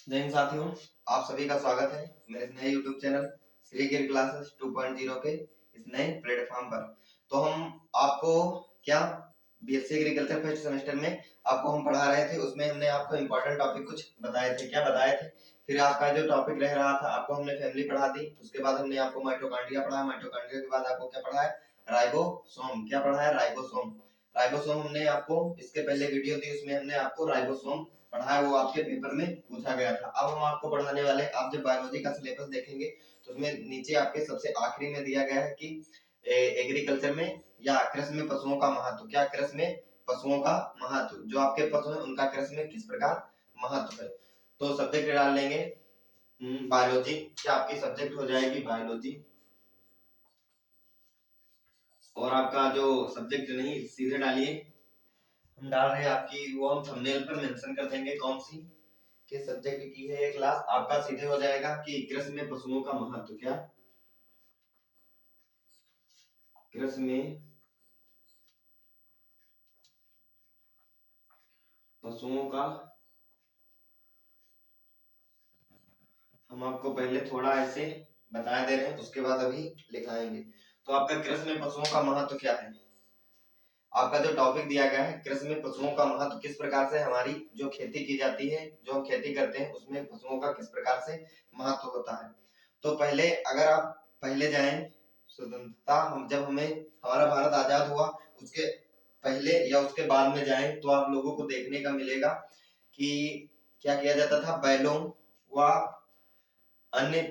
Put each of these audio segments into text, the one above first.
जय हिंद साथियों, आप सभी का स्वागत है मेरे नए यूट्यूब चैनल श्री गिर क्लासेस 2.0 के इस नए प्लेटफॉर्म पर। तो हम आपको क्या बीएससी एग्रीकल्चर फर्स्ट सेमेस्टर में आपको हम पढ़ा रहे थे, उसमें हमने आपको इम्पोर्टेंट टॉपिक कुछ बताए थे। क्या बताए थे? फिर आपका जो टॉपिक रह रहा था, आपको हमने फैमिली पढ़ा दी, उसके बाद हमने आपको माइटोकॉन्ड्रिया पढ़ा, माइटोकॉन्ड्रिया के बाद आपको क्या पढ़ा है? राइबोसोम। क्या पढ़ा है? राइबोसोम। राइबोसोम हमने आपको इसके पहले वीडियो दी, उसमें हमने आपको राइबोसोम पढ़ा है, वो आपके पेपर में पूछा गया था। अब हम आपको पढ़ाने वाले, आप जब बायोलॉजी का सिलेबस देखेंगे तो उसमें नीचे आपके सबसे आखिरी में दिया गया है कि एग्रीकल्चर में या कृषि में पशुओं का महत्व। क्या कृषि में पशुओं का महत्व, जो आपके पशु है उनका कृषि में किस प्रकार महत्व है। तो सब्जेक्ट डाल लेंगे बायोलॉजी। क्या आपकी सब्जेक्ट हो जाएगी बायोलॉजी, और आपका जो सब्जेक्ट नहीं सीधे डालिए, हम डाल रहे हैं आपकी, वो हम थंबनेल पर मेंशन कर देंगे कौन सी किस सब्जेक्ट की है ये क्लास। आपका सीधे हो जाएगा कि कृषि में पशुओं का महत्व। क्या कृषि में पशुओं का, हम आपको पहले थोड़ा ऐसे बता दे रहे हैं, उसके बाद अभी लिखाएंगे। तो आपका कृषि में पशुओं का महत्व क्या है? आपका जो टॉपिक दिया गया है कृषि में पशुओं का महत्व, किस प्रकार से हमारी जो खेती की जाती है, जो हम खेती करते हैं उसमें पशुओं का किस प्रकार से महत्व होता है। तो पहले अगर आप पहले जाएं, स्वतंत्रता हम जब हमें हमारा भारत आजाद हुआ उसके पहले या उसके बाद में जाएं तो आप लोगों को देखने का मिलेगा कि क्या किया जाता था। बैलों व अन्य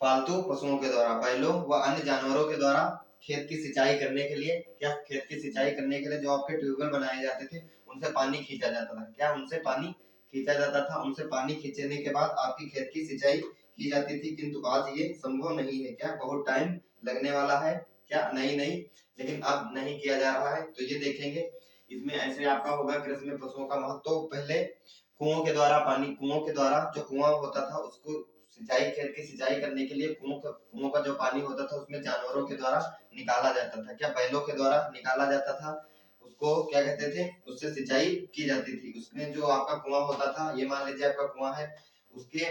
पालतू पशुओं के द्वारा, बैलों व अन्य जानवरों के द्वारा खेत की सिंचाई करने के लिए, क्या खेत की सिंचाई करने के लिए जो आपके ट्यूबवेल बनाए जाते थे उनसे पानी खींचा जाता था। क्या उनसे पानी खींचा जाता था? उनसे पानी खींचने के बाद आपकी खेत की सिंचाई की जाती थी। किंतु आज ये संभव नहीं है। क्या बहुत टाइम लगने वाला है? क्या नहीं नहीं, लेकिन अब नहीं किया जा रहा है। तो ये देखेंगे इसमें ऐसे आपका होगा कृषि में पशुओं का महत्व। तो पहले कुओं के द्वारा पानी, कुओं के द्वारा जो कुआं होता था उसको सिंचाई, खेत की सिंचाई करने के लिए कुओं का जो पानी होता था उसमें जानवरों के द्वारा निकाला जाता था। क्या बैलों के द्वारा निकाला जाता था? उसको क्या कहते थे? उससे सिंचाई की जाती थी। उसमें जो आपका कुआं होता था, ये मान लीजिए आपका कुआं है, उसके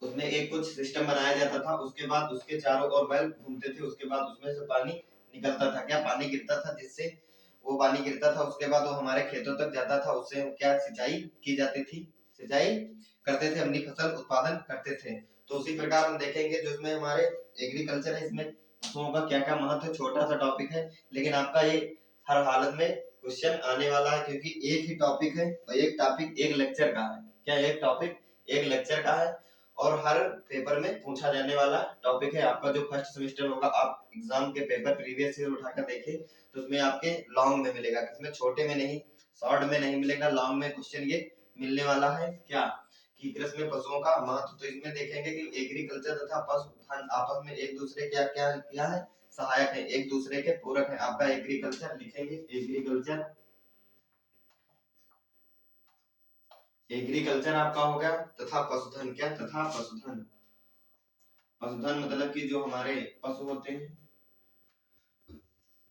उसमें एक कुछ सिस्टम बनाया जाता था, उसके बाद उसके चारों ओर बैल घूमते थे, उसके बाद उसमें से पानी निकलता था। क्या पानी गिरता था, जिससे वो पानी गिरता था उसके बाद वो हमारे खेतों तक जाता था, उससे क्या सिंचाई की जाती थी, सिंचाई करते थे, अपनी फसल उत्पादन करते थे। तो उसी प्रकार हम देखेंगे जो इसमें हमारे एग्रीकल्चर है, इसमें पशुओं का क्या क्या महत्व है। छोटा सा टॉपिक है, लेकिन आपका ये हर हालत में क्वेश्चन आने वाला है, क्योंकि एक ही टॉपिक है और एक टॉपिक एक लेक्चर का है। क्या एक टॉपिक एक लेक्चर का है और हर पेपर में पूछा जाने वाला टॉपिक है। आपका जो फर्स्ट सेमेस्टर होगा, आप एग्जाम के पेपर प्रीवियस ईयर उठाकर देखें तो उसमें आपके लॉन्ग में मिलेगा, किसमें? छोटे में नहीं, शॉर्ट में नहीं मिलेगा, लॉन्ग में क्वेश्चन ये मिलने वाला है। क्या कि कृषि में पशुओं का महत्व। तो इसमें देखेंगे कि एग्रीकल्चर तथा पशुधन आपस में एक दूसरे क्या क्या क्या है? सहायक है, एक दूसरे के पूरक है। आपका एग्रीकल्चर लिखेंगे, एग्रीकल्चर, एग्रीकल्चर आपका हो गया, तथा पशुधन। क्या? तथा पशुधन। पशुधन मतलब कि जो हमारे पशु होते हैं,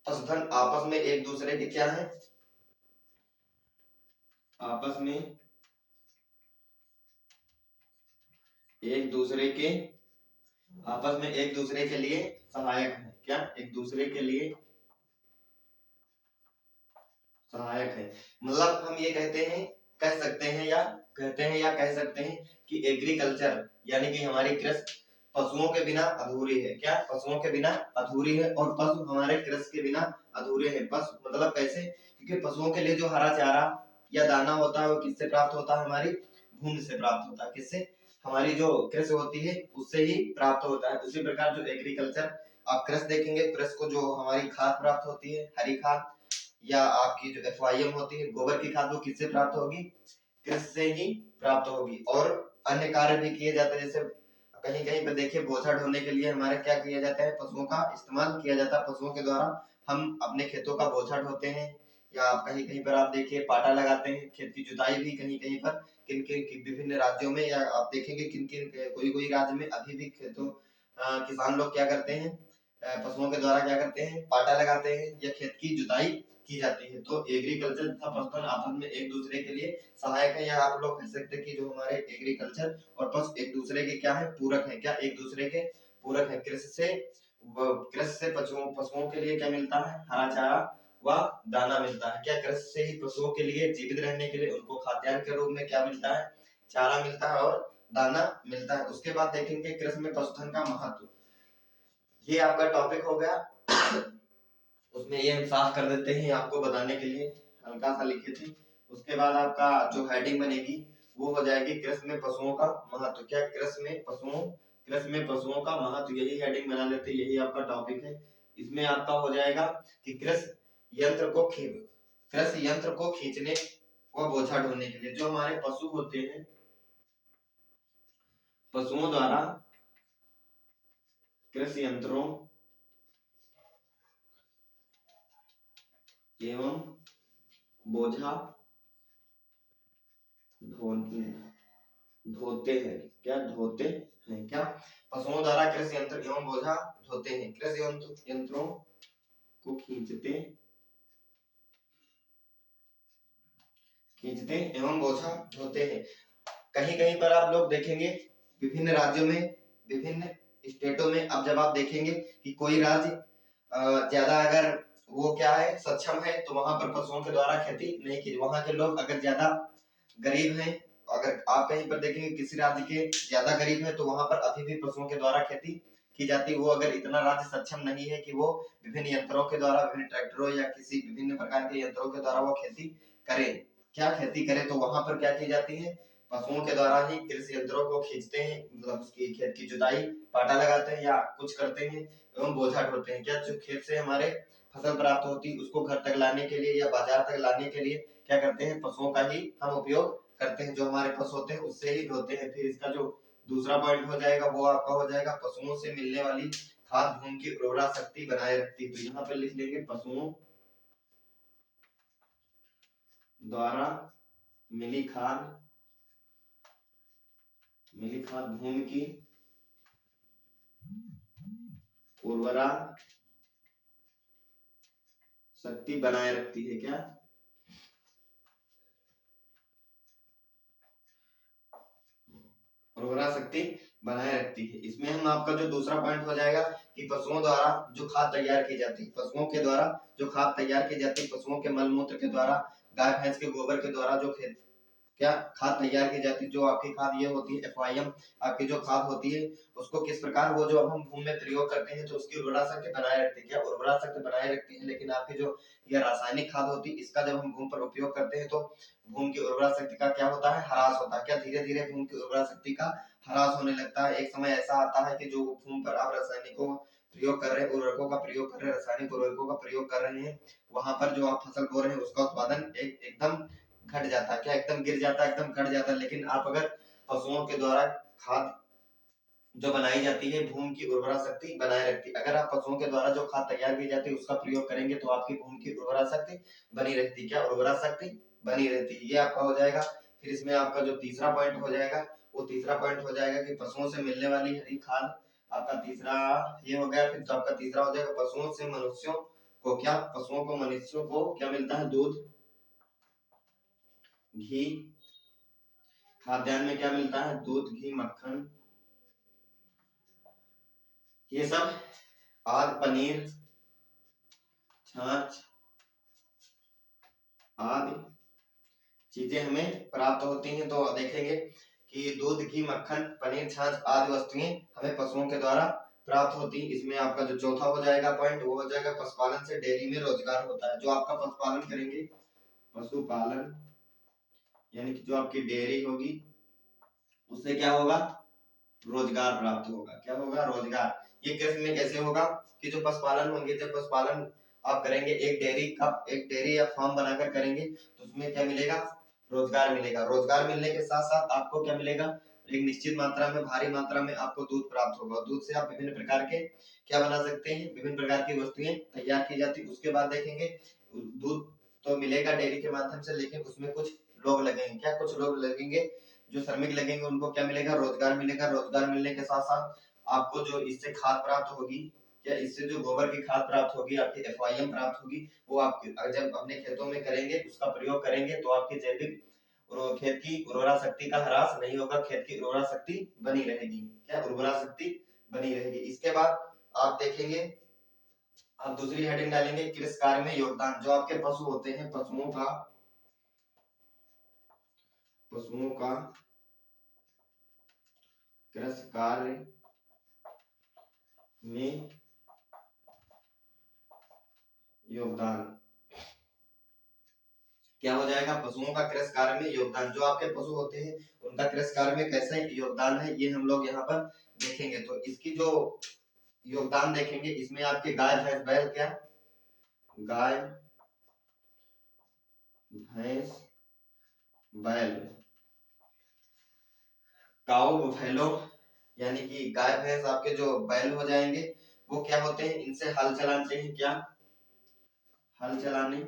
पशुधन आपस में एक दूसरे के क्या है? आपस में एक दूसरे के, आपस में एक दूसरे के लिए सहायक है। क्या? एक दूसरे के लिए सहायक है। मतलब हम ये कहते हैं, कह सकते हैं या कहते हैं या कह सकते हैं कि एग्रीकल्चर यानी कि हमारी कृषि पशुओं के बिना अधूरी है। क्या? पशुओं के बिना अधूरी है, और पशु हमारे कृषि के बिना अधूरे हैं। पशु मतलब कैसे? क्योंकि पशुओं के लिए जो हरा चारा या दाना होता है वो किससे प्राप्त होता है? हमारी भूमि से प्राप्त होता है। किससे? हमारी जो कृषि होती है उससे ही प्राप्त होता है। उसी प्रकार जो एग्रीकल्चर आप कृषि देखेंगे, कृषि को जो हमारी खाद प्राप्त होती है, हरी खाद, या आपकी जो FYM होती है गोबर की खाद, वो किससे प्राप्त होगी? कृषि से ही प्राप्त होगी। और अन्य कार्य भी किए जाते हैं, जैसे कहीं कहीं पे देखिए बोझा ढोने के लिए हमारे क्या किया जाता है? पशुओं का इस्तेमाल किया जाता है। पशुओं के द्वारा हम अपने खेतों का बोझा ढोते हैं, या आप कहीं कहीं पर आप देखिए पाटा लगाते हैं, खेत की जुताई भी कहीं कहीं पर किन किन विभिन्न राज्यों में, या आप देखेंगे किन किन कोई कोई राज्य में अभी भी खेतों किसान लोग क्या करते हैं? पशुओं के द्वारा क्या करते हैं? पाटा लगाते हैं या खेत की जुताई की जाती है। तो एग्रीकल्चर तथा पशुधन आपस में एक दूसरे के लिए सहायक है, या आप लोग कह सकते हैं कि जो हमारे एग्रीकल्चर और पशु एक दूसरे के क्या है, पूरक है। क्या एक दूसरे के पूरक है। कृषि से पशुओं के लिए क्या मिलता है, हरा चारा व दाना मिलता है। क्या कृषि से ही पशुओं के लिए जीवित रहने के लिए उनको खाद्यान्न के रूप में क्या मिलता है, चारा मिलता है और दाना मिलता है। उसके बाद देखेंगे कृषि में पशुधन का महत्व। ये आपका टॉपिक हो गया। उसमें ये हम साफ कर देते हैं आपको बताने के लिए, हल्का सा लिखे थे। उसके बाद आपका जो हेडिंग बनेगी वो हो जाएगी कृषि में पशुओं का महत्व। क्या कृषि में पशुओं का महत्व, यही हेडिंग बना लेते, यही आपका टॉपिक है। इसमें आपका हो जाएगा कि कृषि यंत्र को खींचने व बोझा ढोने के लिए जो हमारे पशु होते हैं, पशुओं द्वारा कृषि यंत्रों एवं बोझा ढोते हैं। क्या ढोते हैं, क्या पशुओं द्वारा कृषि यंत्र एवं बोझा ढोते हैं। कृषि यंत्रों को खींचते एवं बोझा ढोते हैं। कहीं कहीं पर आप लोग देखेंगे विभिन्न राज्यों में, विभिन्न स्टेटों में, अब जब आप देखेंगे कि कोई राज्य ज्यादा अगर वो क्या है सक्षम है तो वहां पर पशुओं के द्वारा खेती नहीं की। वहां के लोग अगर ज्यादा गरीब हैं, अगर आप कहीं पर देखेंगे किसी राज्य के ज्यादा गरीब है तो वहां पर अभी भी पशुओं के द्वारा खेती की जाती है। वो अगर इतना राज्य सक्षम नहीं है कि वो विभिन्न यंत्रों के द्वारा, विभिन्न ट्रैक्टरों या किसी विभिन्न प्रकार के यंत्रों के द्वारा वो खेती करे, तो वहां पर क्या की जाती है, पशुओं के द्वारा ही कृषि यंत्रों को खींचते हैं, मतलब उसकी खेत की जुताई, पाटा लगाते हैं या कुछ करते हैं एवं बोझा ढोते हैं। क्या जो खेत से हमारे फसल प्राप्त होती है उसको घर तक लाने के लिए या बाजार तक लाने के लिए क्या करते हैं, पशुओं का ही हम उपयोग करते हैं। जो हमारे पशु होते हैं उससे ही ढोते हैं। फिर इसका जो दूसरा पॉइंट हो जाएगा वो आपका हो जाएगा पशुओं से मिलने वाली खाद भूमि की उर्वरा शक्ति बनाए रखती है। तो यहाँ पर लिख लेंगे पशुओं द्वारा मिली खाद भूमि की उर्वरा शक्ति बनाए रखती है। क्या उर्वरा शक्ति बनाए रखती है। इसमें हम आपका जो दूसरा पॉइंट हो जाएगा कि पशुओं द्वारा जो खाद तैयार की जाती है, पशुओं के द्वारा जो खाद तैयार की जाती है, पशुओं के मल मूत्र के द्वारा, गाय भैंस के गोबर के द्वारा जो क्या खाद तैयार की जाती है, जो आपकी खाद ये होती है FIM, आपकी जो खाद होती है उसको किस प्रकार वो जो हम भूमि में प्रयोग करते हैं तो उसकी उर्वरा शक्ति बनाए रखती है। क्या उर्वरा शक्ति बनाए रखती है। लेकिन आपकी जो ये रासायनिक खाद होती है इसका जब हम भूमि पर उपयोग करते हैं तो भूमि की उर्वरा शक्ति का क्या होता है, ह्रास होता है। क्या धीरे धीरे भूमि की उर्वरा शक्ति का ह्रास होने लगता है। एक समय ऐसा आता है कि जो भूमि पर आप रासायनिकों प्रयोग कर रहे हैं, उर्वरकों का प्रयोग कर रहे हैं, रासायनिक उर्वरकों का प्रयोग कर रहे हैं, वहां पर जो आप फसल बो रहे हैं उसका उत्पादन एकदम घट जाता है। क्या एकदम गिर जाता है, एकदम घट जाता है। लेकिन आप अगर पशुओं के द्वारा खाद जो बनाई जाती है भूमि की उर्वरा शक्ति बनाए रखती है। अगर आप पशुओं के द्वारा जो खाद तैयार की जाती है उसका प्रयोग करेंगे तो आपकी भूमि की उर्वरा शक्ति बनी रहती है। क्या उर्वरा शक्ति बनी रहती है। ये आपका हो जाएगा। फिर इसमें आपका जो तीसरा पॉइंट हो जाएगा वो तीसरा पॉइंट हो जाएगा कि पशुओं से मिलने वाली हरी खाद, आपका तीसरा ये हो गया। फिर तो आपका तीसरा हो जाएगा पशुओं से मनुष्यों को क्या मिलता है, दूध, घी, खाद्यान्न में क्या मिलता है, दूध, घी, मक्खन, ये सब, आदि, पनीर, छाछ आदि चीजें हमें प्राप्त होती हैं। तो देखेंगे कि दूध, घी, मक्खन, पनीर, छाछ आदि वस्तुएं हमें पशुओं के द्वारा प्राप्त होती हैं। इसमें आपका जो चौथा हो जाएगा पॉइंट वो हो जाएगा पशुपालन से डेयरी में रोजगार होता है। जो आपका पशुपालन करेंगे, पशुपालन यानी कि जो आपकी डेयरी होगी उससे क्या होगा, रोजगार प्राप्त होगा। क्या होगा, रोजगार। ये कृषि में कैसे होगा कि जो पशुपालन होंगे, जब पशुपालन आप करेंगे एक डेयरी या फार्म बनाकर करेंगे तो उसमें क्या मिलेगा, रोजगार मिलेगा। रोजगार मिलने के साथ साथ आपको क्या मिलेगा, एक निश्चित मात्रा में, भारी मात्रा में आपको दूध प्राप्त होगा। दूध से आप विभिन्न प्रकार के क्या बना सकते हैं, विभिन्न प्रकार की वस्तुएं तैयार की जाती है। उसके बाद देखेंगे दूध तो मिलेगा डेयरी के माध्यम से, लेकिन उसमें कुछ लोग लगेंगे। क्या कुछ लोग लगेंगे, जो श्रमिक लगेंगे, उनको क्या मिलेगा, रोजगार मिलेगा। रोजगार मिलने के साथ साथ आपको जो इससे खाद प्राप्त होगी क्या इससे जो गोबर की खाद प्राप्त होगी, आपकी FYM प्राप्त होगी, वो आप जब अपने खेतों में करेंगे, उसका प्रयोग करेंगे, तो आपकी जैविक खेत की उर्वरा शक्ति का ह्रास नहीं होगा, खेत की उर्वरा शक्ति बनी रहेगी। क्या उर्वरा शक्ति बनी रहेगी। इसके बाद आप देखेंगे, आप दूसरी हेडिंग डालेंगे कृषि कार्य में योगदान। जो आपके पशु होते हैं, पशुओं का कृषि कार्य में योगदान। क्या हो जाएगा, पशुओं का कृषि कार्य में योगदान। जो आपके पशु होते हैं उनका कृषि कार्य में कैसे योगदान है, ये हम लोग यहाँ पर देखेंगे। तो इसकी जो योगदान देखेंगे, इसमें आपके गाय भैंस बैल, क्या गाय भैंस बैल, काऊ बफेलो, यानी कि गाय भैंस आपके जो बैल हो जाएंगे, वो क्या होते हैं, इनसे हल चलाते हैं। क्या हल चलाने,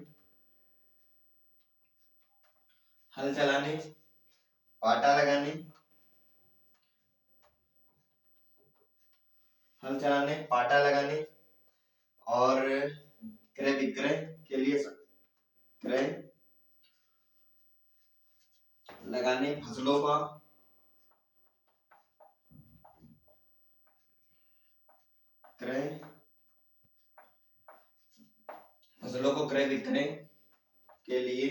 पाटा लगाने, हल चलाने, पाटा लगाने और क्रय विक्रय के लिए, क्रय लगाने, फसलों का क्रय, फसलों को क्रय विक्रय के लिए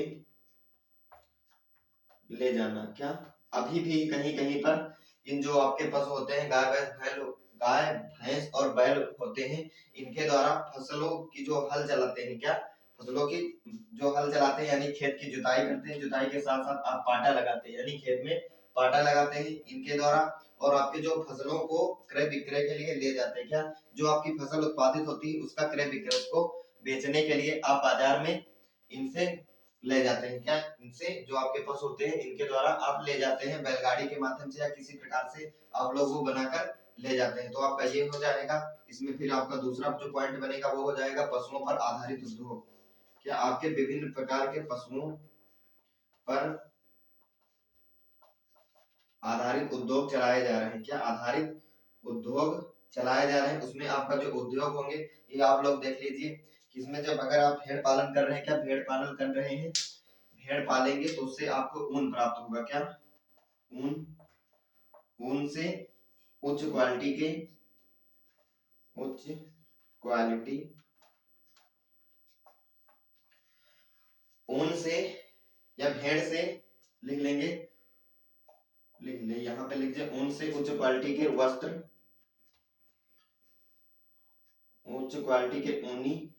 ले जाना। क्या अभी भी कहीं कहीं पर इन जो आपके पशु होते हैं, गाय भैंस और बैल होते हैं, इनके द्वारा फसलों की जो हल चलाते हैं, क्या फसलों की जो हल चलाते हैं, यानी खेत की जुताई करते हैं, जुताई के साथ साथ आप पाटा लगाते हैं, यानी खेत में पाटा लगाते हैं इनके द्वारा, और आपके जो फसलों को क्रय विक्रय के लिए ले जाते हैं। क्या जो आपकी फसल उत्पादित होती है, उसका क्रय विक्रय, उसको बेचने के लिए आप बाजार में इनसे ले जाते हैं। क्या इनसे जो आपके पशु होते हैं, इनके द्वारा आप ले जाते हैं, बैलगाड़ी के माध्यम से या किसी प्रकार से आप लोग वो बनाकर ले जाते हैं। तो आपका ये हो जाएगा। इसमें फिर आपका दूसरा जो पॉइंट बनेगा, वो हो जाएगा पशुओं पर आधारित उद्योग। क्या आपके विभिन्न प्रकार के पशुओं पर आधारित उद्योग चलाए जा रहे हैं। क्या आधारित उद्योग चलाए जा रहे हैं, उसमें आपका जो उद्योग होंगे, ये आप लोग देख लीजिए। इसमें जब अगर आप भेड़ पालन कर रहे हैं, क्या भेड़ पालन कर रहे हैं, भेड़ पालेंगे तो उससे आपको ऊन प्राप्त होगा। क्या ऊन, ऊन से उच्च क्वालिटी के, उच्च क्वालिटी ऊन से या भेड़ से, लिख लेंगे, लिख ले यहाँ पे लिख जाए, ऊन से उच्च क्वालिटी के वस्त्र, उच्च क्वालिटी के ऊनी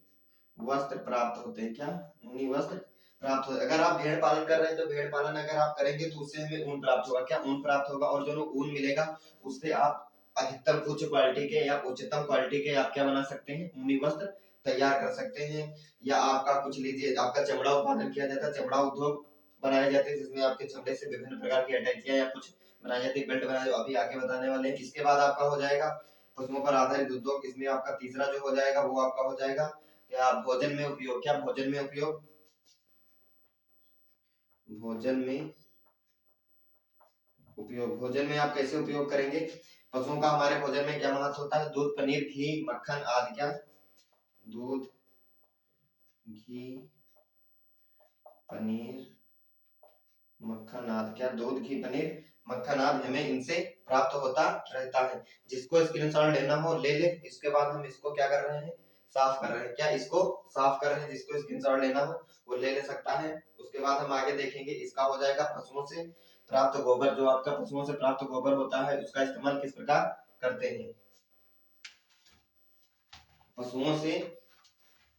वस्त्र प्राप्त होते हैं। क्या ऊनी वस्त्र प्राप्त होते हैं। अगर आप भेड़ पालन कर रहे हैं, तो भेड़ पालन अगर आप करेंगे तो उससे हमें ऊन प्राप्त होगा। क्या ऊन प्राप्त होगा, और जो ऊन मिलेगा उससे आप अधिकतम उच्च क्वालिटी के या उच्चतम क्वालिटी के आप क्या बना सकते हैं, ऊनी वस्त्र तैयार कर सकते हैं। या आपका कुछ लीजिए, आपका चमड़ा उत्पादन किया जाता है, चमड़ा उद्योग बनाए जाते हैं, जिसमें आपके चमड़े से विभिन्न प्रकार की अटैचियां या कुछ बनाई जाती है, बेल्ट बनाए, जो अभी आगे बताने वाले हैं। इसके बाद आपका हो जाएगा पशुओं पर आधारित उद्योग। इसमें आपका तीसरा जो हो जाएगा, वो आपका हो जाएगा क्या भोजन में उपयोग। क्या भोजन में उपयोग, भोजन में उपयोग, भोजन में आप कैसे उपयोग करेंगे, पशुओं का हमारे भोजन में क्या महत्व होता है, दूध, पनीर, घी, मक्खन आदि। क्या दूध, घी, पनीर, मक्खन आदि। क्या दूध, घी, पनीर, मक्खन आदि हमें इनसे प्राप्त होता रहता है। जिसको स्क्रीनशॉट लेना हो ले ले। इसके बाद हम इसको क्या कर रहे हैं, साफ कर रहे हैं। क्या इसको साफ कर रहे हैं, जिसको स्क्रीनशॉट लेना हो वो ले ले सकता है। उसके बाद हम आगे देखेंगे, इसका हो जाएगा पशुओं से प्राप्त गोबर। जो आपका पशुओं से प्राप्त गोबर होता है, उसका इस्तेमाल किस प्रकार करते हैं। पशुओं से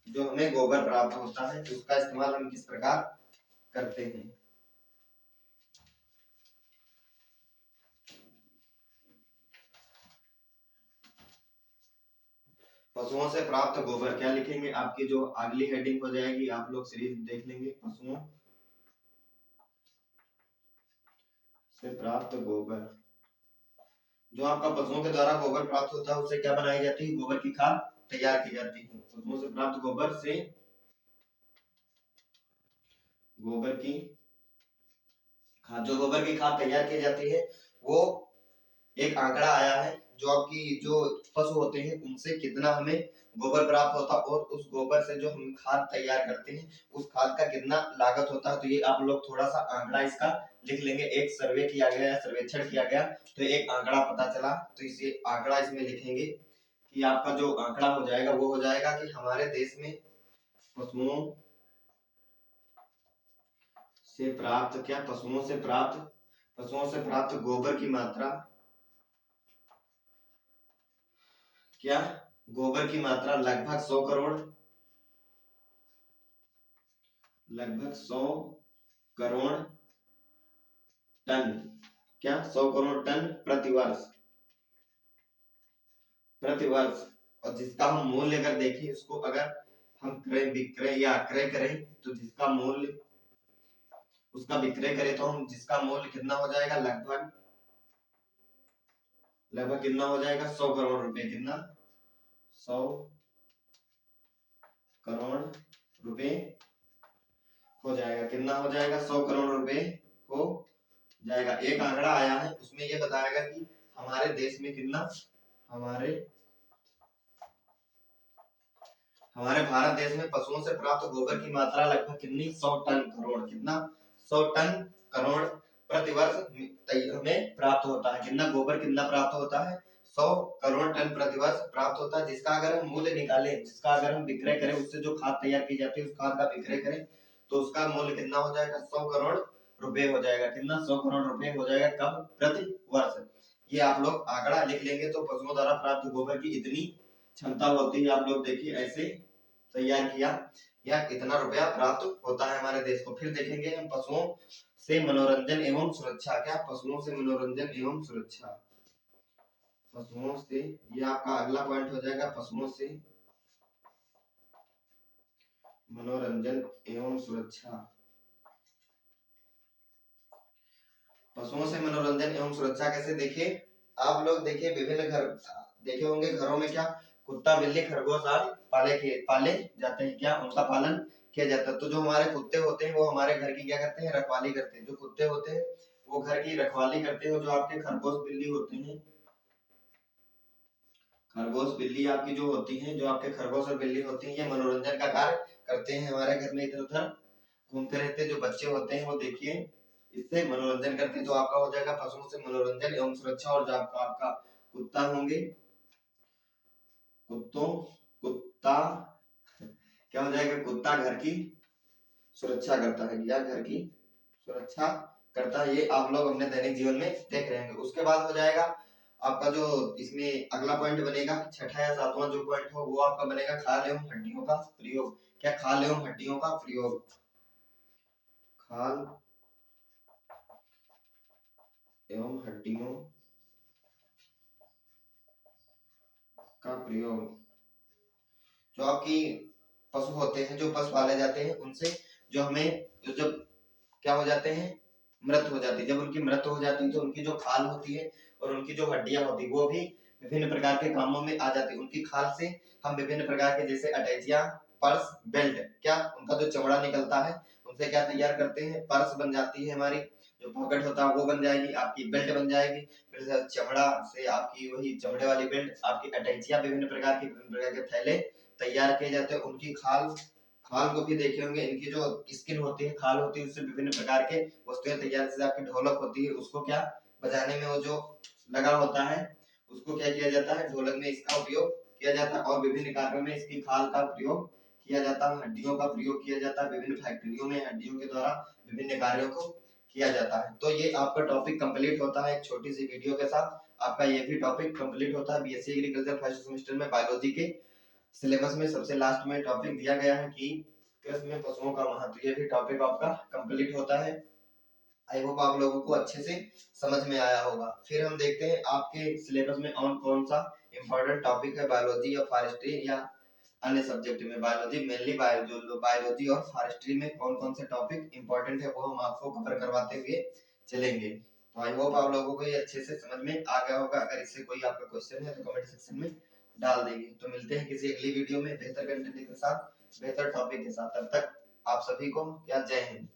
जो हमें गोबर प्राप्त होता है, उसका इस्तेमाल हम किस प्रकार करते हैं। पशुओं से प्राप्त गोबर क्या लिखेंगे, आपकी जो अगली हेडिंग हो जाएगी, आप लोग सीरीज देख लेंगे, पशुओं से प्राप्त गोबर। जो आपका पशुओं के द्वारा गोबर प्राप्त होता है, उससे क्या बनाई जाती है, गोबर की खाद तैयार की जाती है। पशुओं से प्राप्त गोबर से गोबर की खाद, जो गोबर की खाद तैयार की जाती है, वो एक आंकड़ा आया है, जो आपकी जो पशु होते हैं उनसे कितना हमें गोबर प्राप्त होता है और उस गोबर से जो हम खाद तैयार करते हैं उस खाद का कितना लागत होता है। तो ये आप लोग थोड़ा सा आंकड़ा इसका लिख लेंगे। एक सर्वे किया गया या सर्वेक्षण किया गया तो एक आंकड़ा पता चला, तो इसे आंकड़ा इसमें लिखेंगे कि आपका जो आंकड़ा हो जाएगा वो हो जाएगा कि हमारे देश में पशुओं से प्राप्त पशुओं से प्राप्त गोबर की मात्रा गोबर की मात्रा लगभग 100 करोड़ टन 100 करोड़ टन प्रति वर्ष। और जिसका हम मूल्य अगर देखें, उसको अगर हम क्रय विक्रय या क्रय करें तो जिसका मूल्य उसका विक्रय करें तो हम जिसका मूल्य कितना हो जाएगा, लगभग कितना हो जाएगा 100 करोड़ रुपए। कितना 100 करोड़ रुपए हो जाएगा। कितना हो जाएगा 100 करोड़ रुपए हो जाएगा। एक आंकड़ा आया है उसमें ये बताएगा कि हमारे देश में कितना हमारे भारत देश में पशुओं से प्राप्त गोबर की मात्रा लगभग कितनी 100 टन करोड़। कितना 100 टन करोड़ प्रतिवर्ष हमें प्राप्त होता है। कितना गोबर कितना प्राप्त होता है 100 करोड़ टन प्रतिवर्ष प्राप्त होता है। जिसका अगर हम मूल्य निकालें, जिसका अगर हम विक्रय करें, उससे जो खाद तैयार की जाती है उस खाद का विक्रय करें तो उसका मूल्य कितना हो जाएगा 100 करोड़ रुपए हो जाएगा। कितना 100 करोड़ रुपए हो जाएगा कब, प्रति वर्ष। ये आप लोग आंकड़ा लिख लेंगे। तो पशुओं द्वारा प्राप्त गोबर की इतनी क्षमता होती है। आप लोग देखिए ऐसे तैयार किया या कितना रुपया प्राप्त होता है हमारे देश को। फिर देखेंगे हम पशुओं से मनोरंजन एवं सुरक्षा। पशुओं से मनोरंजन एवं सुरक्षा। पशुओं से, ये आपका अगला पॉइंट हो जाएगा, पशुओं से मनोरंजन एवं सुरक्षा। पशुओं से मनोरंजन एवं सुरक्षा कैसे, देखिए आप लोग देखिए विभिन्न घर देखे होंगे, घरों में कुत्ता बिल्ली खरगोश आदि पाले जाते हैं। उनका पालन किया जाता है। तो जो हमारे कुत्ते होते हैं वो हमारे घर की क्या करते हैं, रखवाली करते हैं। जो कुत्ते होते हैं वो घर की रखवाली करते हैं। जो आपके खरगोश बिल्ली होते हैं, खरगोश बिल्ली आपकी जो होती हैं, जो आपके खरगोश और बिल्ली होती हैं, ये मनोरंजन का कार्य करते हैं। हमारे घर में इधर उधर घूमते रहते हैं। जो बच्चे होते हैं वो देखिए इससे मनोरंजन करते हैं। तो आपका हो जाएगा पशुओं से मनोरंजन एवं सुरक्षा। और जो आपका कुत्ता होंगे, कुत्ता क्या हो जाएगा, कुत्ता घर की सुरक्षा करता है या घर की सुरक्षा करता है। ये आप लोग अपने दैनिक जीवन में देख रहे हैं। उसके बाद हो जाएगा आपका जो इसमें अगला पॉइंट बनेगा, छठा या सातवां जो पॉइंट हो वो आपका बनेगा खाल एवं हड्डियों का प्रयोग। खाल एवं हड्डियों का प्रयोग। खाल एवं हड्डियों का प्रयोग। जो आपकी पशु होते हैं, जो पशु पाले जाते हैं, उनसे जो हमें जब क्या हो जाते हैं, मृत्यु हो जाती है। जब उनकी मृत्यु हो जाती है तो उनकी जो खाल होती है और उनकी जो हड्डियां होती है वो भी विभिन्न प्रकार के कामों में आ जाती है। उनकी खाल से हम विभिन्न प्रकार के जैसे अटैचिया, पर्स, बेल्ट, उनका जो चमड़ा निकलता है उनसे तैयार करते हैं। पर्स बन जाती है, हमारी जो पॉकेट होता है वो बन जाएगी, आपकी बेल्ट बन जाएगी। फिर चमड़ा से आपकी वही चमड़े वाली बेल्ट, आपकी अटैचिया, विभिन्न प्रकार के थैले तैयार किए जाते हैं। उनकी खाल को भी देखे होंगे। इनकी जो स्किन होती है, खाल होती है, उससे विभिन्न प्रकार के वस्तुएं तैयार, जैसे आपकी ढोलक होती है, उसको बजाने में वो जो लगा होता है उसको किया जाता है, ढोलक में इसका उपयोग किया जाता है। और विभिन्न कार्यों में इसकी खाल का प्रयोग किया जाता है। हड्डियों का प्रयोग किया जाता है। विभिन्न फैक्ट्रियों में हड्डियों के द्वारा विभिन्न कार्यों को किया जाता है। तो ये आपका टॉपिक कंप्लीट होता है एक छोटी सी वीडियो के साथ। आपका ये भी टॉपिक कंप्लीट होता है बीएससी एग्रीकल्चर फर्स्ट सेमेस्टर में बायोलॉजी के सिलेबस में सबसे लास्ट में टॉपिक दिया गया है कि कृषि में पशुओं का महत्व। ये भी टॉपिक आपका कंप्लीट होता है। आई होप आप लोगों को अच्छे से समझ में आया होगा। फिर हम देखते हैं आपके सिलेबस में और कौन सा इंपॉर्टेंट टॉपिक है बायोलॉजी या फॉरेस्ट्री या अन्य सब्जेक्ट में। बायोलॉजी मेनली बायोलॉजी और फॉरेस्ट्री में कौन कौन से टॉपिक इंपॉर्टेंट है वो हम आपको कवर करवाते हुए चलेंगे। तो आई होप आप लोगों को ये अच्छे से समझ में आ गया होगा। अगर इससे कोई आपका क्वेश्चन है तो कमेंट सेक्शन में डाल देंगे। तो मिलते हैं किसी अगली वीडियो में बेहतर कंटेंट के साथ, बेहतर टॉपिक के साथ। तब तक आप सभी को जय हिंद।